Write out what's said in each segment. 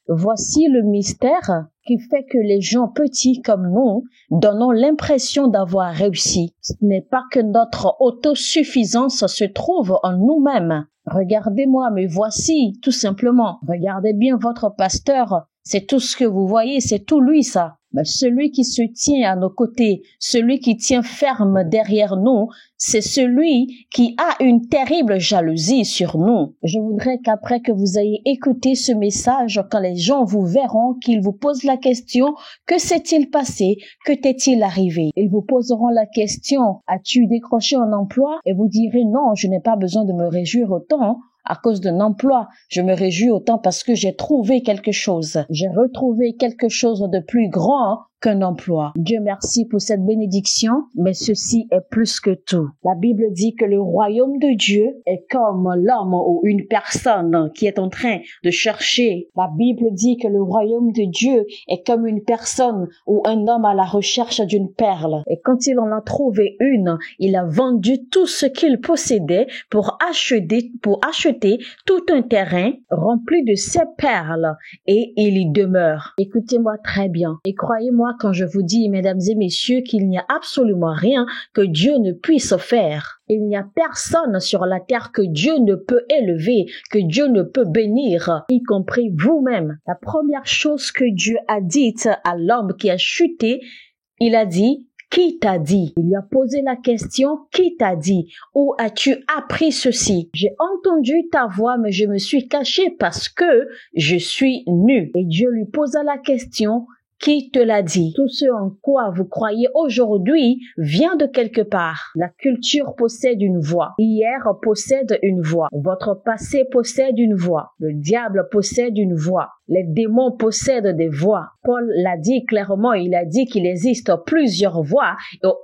Voici le mystère qui fait que les gens petits comme nous donnons l'impression d'avoir réussi. Ce n'est pas que notre autosuffisance se trouve en nous-mêmes. Regardez-moi, me voici, tout simplement. Regardez bien votre pasteur. C'est tout ce que vous voyez, c'est tout lui, ça. Mais celui qui se tient à nos côtés, celui qui tient ferme derrière nous, c'est celui qui a une terrible jalousie sur nous. Je voudrais qu'après que vous ayez écouté ce message, quand les gens vous verront, qu'ils vous posent la question, que s'est-il passé? Que t'est-il arrivé? Ils vous poseront la question, as-tu décroché un emploi? Et vous direz, non, je n'ai pas besoin de me réjouir autant. À cause d'un emploi, je me réjouis autant parce que j'ai trouvé quelque chose. J'ai retrouvé quelque chose de plus grand qu'un emploi. Dieu merci pour cette bénédiction, mais ceci est plus que tout. La Bible dit que le royaume de Dieu est comme l'homme ou une personne qui est en train de chercher. La Bible dit que le royaume de Dieu est comme une personne ou un homme à la recherche d'une perle. Et quand il en a trouvé une, il a vendu tout ce qu'il possédait pour acheter tout un terrain rempli de ces perles et il y demeure. Écoutez-moi très bien et croyez-moi quand je vous dis, mesdames et messieurs, qu'il n'y a absolument rien que Dieu ne puisse faire. Il n'y a personne sur la terre que Dieu ne peut élever, que Dieu ne peut bénir, y compris vous-même. La première chose que Dieu a dite à l'homme qui a chuté, il a dit, qui t'a dit? Il lui a posé la question, qui t'a dit? Où as-tu appris ceci? J'ai entendu ta voix, mais je me suis caché parce que je suis nu. Et Dieu lui posa la question, qui te l'a dit? Tout ce en quoi vous croyez aujourd'hui vient de quelque part. La culture possède une voix. Hier possède une voix. Votre passé possède une voix. Le diable possède une voix. Les démons possèdent des voix. Paul l'a dit clairement, il a dit qu'il existe plusieurs voix.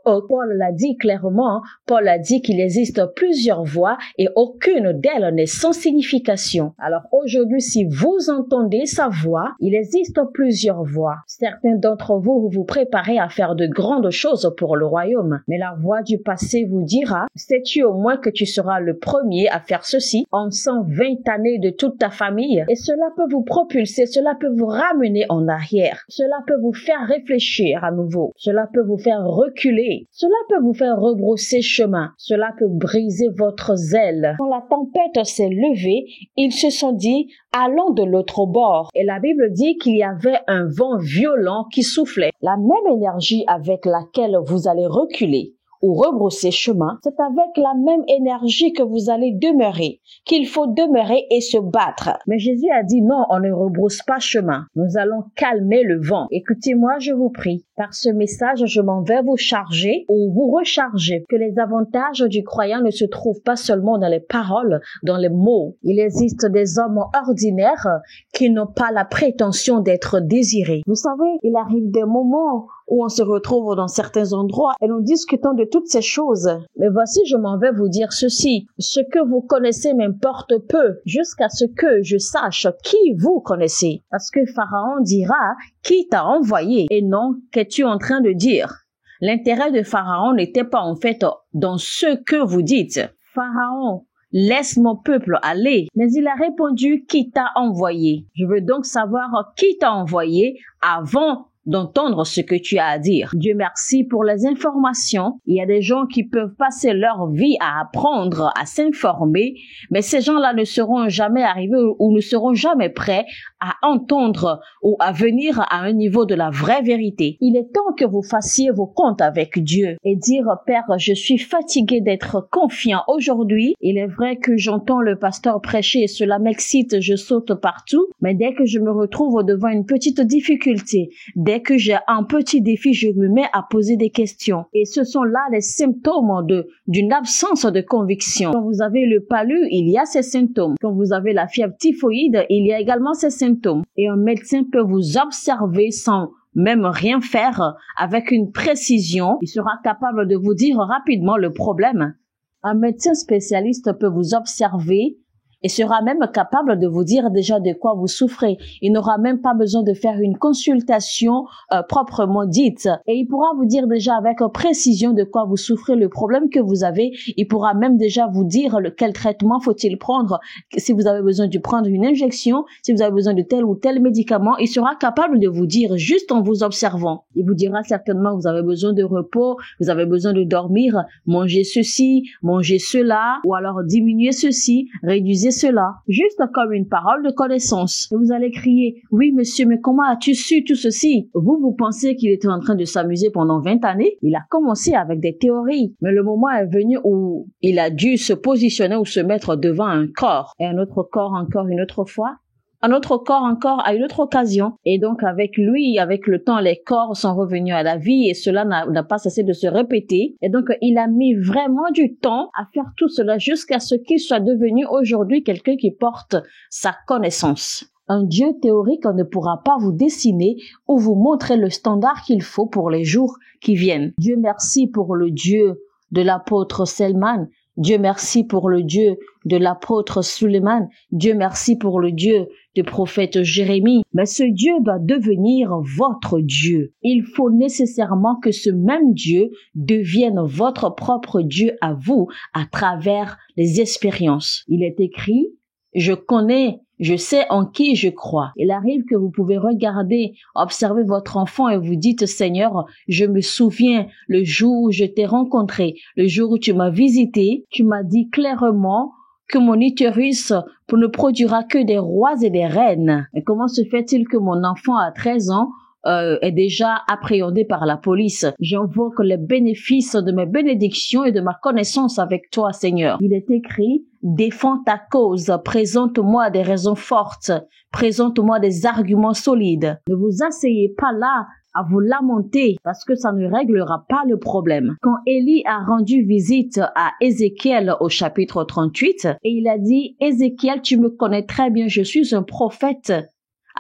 Paul l'a dit clairement, Paul a dit qu'il existe plusieurs voix et aucune d'elles n'est sans signification. Alors aujourd'hui, si vous entendez sa voix, il existe plusieurs voix. Certains d'entre vous, vous vous préparez à faire de grandes choses pour le royaume. Mais la voix du passé vous dira, sais-tu au moins que tu seras le premier à faire ceci en 120 années de toute ta famille? Et cela peut vous propulser, cela peut vous ramener en arrière. Cela peut vous faire réfléchir à nouveau. Cela peut vous faire reculer. Cela peut vous faire rebrousser chemin. Cela peut briser votre zèle. Quand la tempête s'est levée, ils se sont dit, allons de l'autre bord. Et la Bible dit qu'il y avait un vent violent qui soufflait. La même énergie avec laquelle vous allez reculer ou rebrousser chemin, c'est avec la même énergie que vous allez demeurer, qu'il faut demeurer et se battre. Mais Jésus a dit non, on ne rebrousse pas chemin. Nous allons calmer le vent. Écoutez-moi, je vous prie. Par ce message, je m'en vais vous charger ou vous recharger que les avantages du croyant ne se trouvent pas seulement dans les paroles, dans les mots. Il existe des hommes ordinaires qui n'ont pas la prétention d'être désirés. Vous savez, il arrive des moments où on se retrouve dans certains endroits et nous discutons de toutes ces choses. Mais voici, je m'en vais vous dire ceci. Ce que vous connaissez m'importe peu jusqu'à ce que je sache qui vous connaissez. Parce que Pharaon dira, qui t'a envoyé? Et non, qu'es-tu en train de dire? L'intérêt de Pharaon n'était pas en fait dans ce que vous dites. Pharaon, laisse mon peuple aller. Mais il a répondu, qui t'a envoyé? Je veux donc savoir qui t'a envoyé avant d'entendre ce que tu as à dire. Dieu merci pour les informations. Il y a des gens qui peuvent passer leur vie à apprendre, à s'informer, mais ces gens-là ne seront jamais arrivés ou ne seront jamais prêts à entendre ou à venir à un niveau de la vraie vérité. Il est temps que vous fassiez vos comptes avec Dieu et dire, Père, je suis fatigué d'être confiant aujourd'hui. Il est vrai que j'entends le pasteur prêcher et cela m'excite, je saute partout, mais dès que je me retrouve devant une petite difficulté, dès que j'ai un petit défi, je me mets à poser des questions. Et ce sont là les symptômes d'une absence de conviction. Quand vous avez le palu, il y a ces symptômes. Quand vous avez la fièvre typhoïde, il y a également ces symptômes. Et un médecin peut vous observer sans même rien faire avec une précision. Il sera capable de vous dire rapidement le problème. Un médecin spécialiste peut vous observer et sera même capable de vous dire déjà de quoi vous souffrez. Il n'aura même pas besoin de faire une consultation proprement dite. Et il pourra vous dire déjà avec précision de quoi vous souffrez, le problème que vous avez. Il pourra même déjà vous dire quel traitement faut-il prendre, si vous avez besoin de prendre une injection, si vous avez besoin de tel ou tel médicament. Il sera capable de vous dire juste en vous observant. Il vous dira certainement que vous avez besoin de repos, vous avez besoin de dormir, manger ceci, manger cela, ou alors diminuer ceci, réduisez cela. Juste comme une parole de connaissance. Et vous allez crier, oui monsieur, mais comment as-tu su tout ceci? Vous pensez qu'il était en train de s'amuser pendant 20 années? Il a commencé avec des théories. Mais le moment est venu où il a dû se positionner ou se mettre devant un corps. Et un autre corps encore une autre fois. Un autre corps encore à une autre occasion. Et donc avec lui, avec le temps, les corps sont revenus à la vie et cela n'a pas cessé de se répéter. Et donc il a mis vraiment du temps à faire tout cela jusqu'à ce qu'il soit devenu aujourd'hui quelqu'un qui porte sa connaissance. Un Dieu théorique ne pourra pas vous dessiner ou vous montrer le standard qu'il faut pour les jours qui viennent. Dieu merci pour le Dieu de l'apôtre Selman. Dieu merci pour le Dieu de l'apôtre Suleiman. Dieu merci pour le Dieu du prophète Jérémie. Mais ce Dieu doit devenir votre Dieu. Il faut nécessairement que ce même Dieu devienne votre propre Dieu à vous à travers les expériences. Il est écrit, je connais, je sais en qui je crois. Il arrive que vous pouvez regarder, observer votre enfant et vous dites, Seigneur, je me souviens le jour où je t'ai rencontré, le jour où tu m'as visité, tu m'as dit clairement que mon utérus ne produira que des rois et des reines. Et comment se fait-il que mon enfant à 13 ans est déjà appréhendé par la police? J'invoque les bénéfices de mes bénédictions et de ma connaissance avec toi, Seigneur. Il est écrit, défends ta cause, présente-moi des raisons fortes, présente-moi des arguments solides. Ne vous asseyez pas là à vous lamenter parce que ça ne réglera pas le problème. Quand Élie a rendu visite à Ézéchiel au chapitre 38 et il a dit, Ézéchiel, tu me connais très bien, je suis un prophète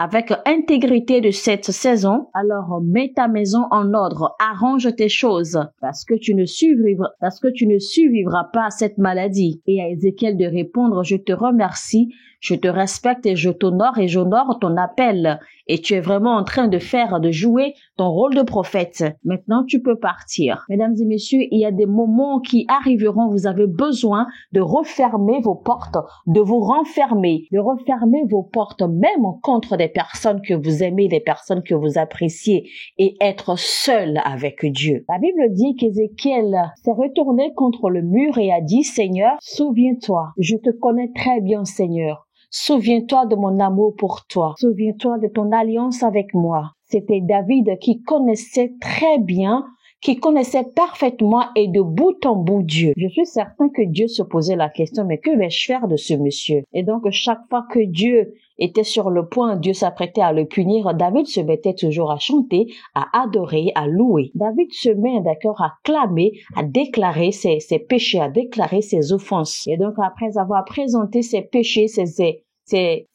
avec intégrité de cette saison, alors mets ta maison en ordre, arrange tes choses, parce que tu ne survivras pas à cette maladie. Et à Ézéchiel de répondre, je te remercie, je te respecte et je t'honore et j'honore ton appel. Et tu es vraiment en train de jouer ton rôle de prophète. Maintenant, tu peux partir. Mesdames et messieurs, il y a des moments qui arriveront, vous avez besoin de refermer vos portes, de vous renfermer, de refermer vos portes, même contre des personnes que vous aimez, des personnes que vous appréciez, et être seul avec Dieu. La Bible dit qu'Ézéchiel s'est retourné contre le mur et a dit, Seigneur, souviens-toi, je te connais très bien, Seigneur. Souviens-toi de mon amour pour toi. Souviens-toi de ton alliance avec moi. C'était David qui connaissait très bien, qui connaissait parfaitement et de bout en bout Dieu. Je suis certain que Dieu se posait la question, mais que vais-je faire de ce monsieur? Et donc, chaque fois que Dieu était sur le point, Dieu s'apprêtait à le punir, David se mettait toujours à chanter, à adorer, à louer. David se met d'accord à clamer, à déclarer ses péchés, à déclarer ses offenses. Et donc, après avoir présenté ses péchés, ses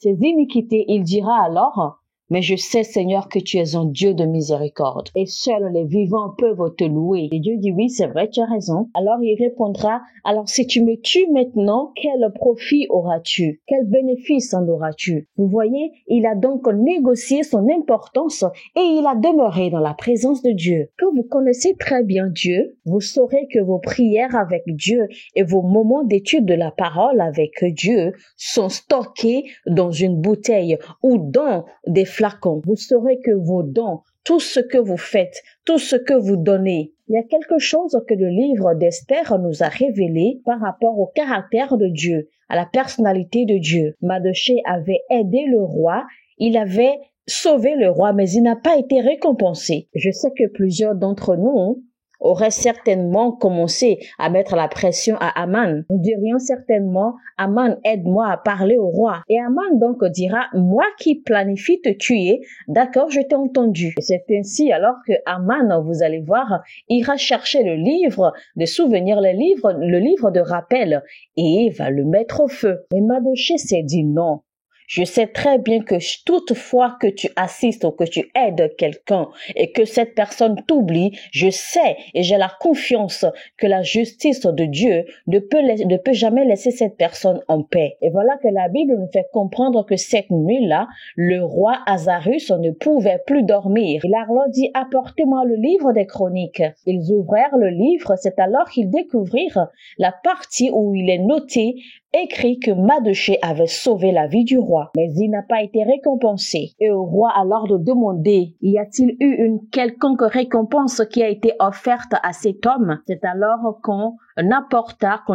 iniquités, il dira alors, mais je sais, Seigneur, que tu es un Dieu de miséricorde. Et seuls les vivants peuvent te louer. Et Dieu dit, oui, c'est vrai, tu as raison. Alors il répondra, alors si tu me tues maintenant, quel profit auras-tu? Quel bénéfice en auras-tu? Vous voyez, il a donc négocié son importance et il a demeuré dans la présence de Dieu. Quand vous connaissez très bien Dieu, vous saurez que vos prières avec Dieu et vos moments d'étude de la parole avec Dieu sont stockés dans une bouteille ou dans des flacons. Vous saurez que vos dons, tout ce que vous faites, tout ce que vous donnez, il y a quelque chose que le livre d'Esther nous a révélé par rapport au caractère de Dieu, à la personnalité de Dieu. Mardochée avait aidé le roi, il avait sauvé le roi, mais il n'a pas été récompensé. Je sais que plusieurs d'entre nous aurait certainement commencé à mettre la pression à Aman. Nous dirions certainement, Aman, aide-moi à parler au roi. Et Aman donc dira, moi qui planifie te tuer, d'accord, je t'ai entendu. Et c'est ainsi alors que Aman, vous allez voir, ira chercher le livre de souvenirs, le livre de rappel, et va le mettre au feu. Mais Mardochée s'est dit non. Je sais très bien que toutefois que tu assistes ou que tu aides quelqu'un et que cette personne t'oublie, je sais et j'ai la confiance que la justice de Dieu ne peut jamais laisser cette personne en paix. Et voilà que la Bible nous fait comprendre que cette nuit-là, le roi Azarus ne pouvait plus dormir. Il leur dit, apportez-moi le livre des chroniques. Ils ouvrirent le livre, c'est alors qu'ils découvrirent la partie où il est noté, écrit que Mardochée avait sauvé la vie du roi, mais il n'a pas été récompensé. Et au roi alors de demander, y a-t-il eu une quelconque récompense qui a été offerte à cet homme? C'est alors qu'on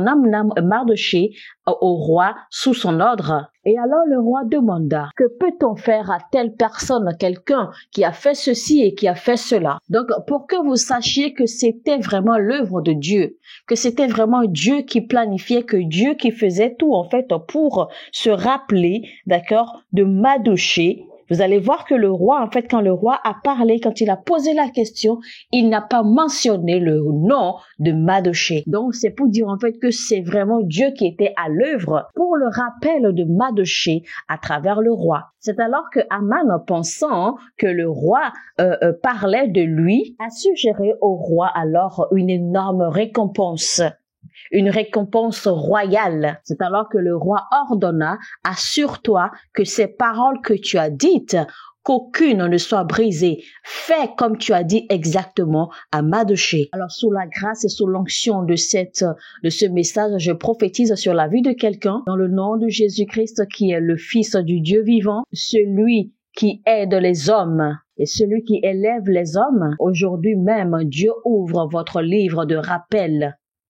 amena Mardochée au roi sous son ordre. Et alors le roi demanda, que peut-on faire à telle personne, quelqu'un qui a fait ceci et qui a fait cela? Donc, pour que vous sachiez que c'était vraiment l'œuvre de Dieu, que c'était vraiment Dieu qui planifiait, que Dieu qui faisait tout, en fait, pour se rappeler, d'accord, de Mardochée. Vous allez voir que le roi, en fait, quand le roi a parlé, quand il a posé la question, il n'a pas mentionné le nom de Mardochée. Donc, c'est pour dire, en fait, que c'est vraiment Dieu qui était à l'œuvre pour le rappel de Mardochée à travers le roi. C'est alors que Aman, pensant que le roi parlait de lui, a suggéré au roi alors une énorme récompense. Une récompense royale. C'est alors que le roi ordonna, assure-toi que ces paroles que tu as dites, qu'aucune ne soit brisée. Fais comme tu as dit exactement à Mardochée. Alors, sous la grâce et sous l'onction de ce message, je prophétise sur la vie de quelqu'un dans le nom de Jésus-Christ qui est le Fils du Dieu vivant, celui qui aide les hommes et celui qui élève les hommes. Aujourd'hui même, Dieu ouvre votre livre de rappel.